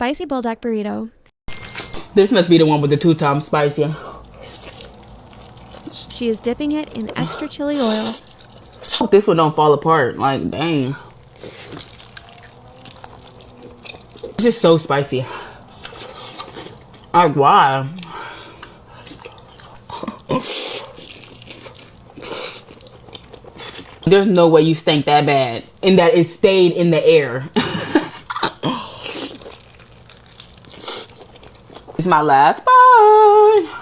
spicy bulldog burrito. This must be the one with the 2 times spicy. She is dipping it in extra chili oil. Hope this one don't fall apart. Like, dang. It's just so spicy. Like, why? There's no way you stank that bad and that it stayed in the air. It's my last bite.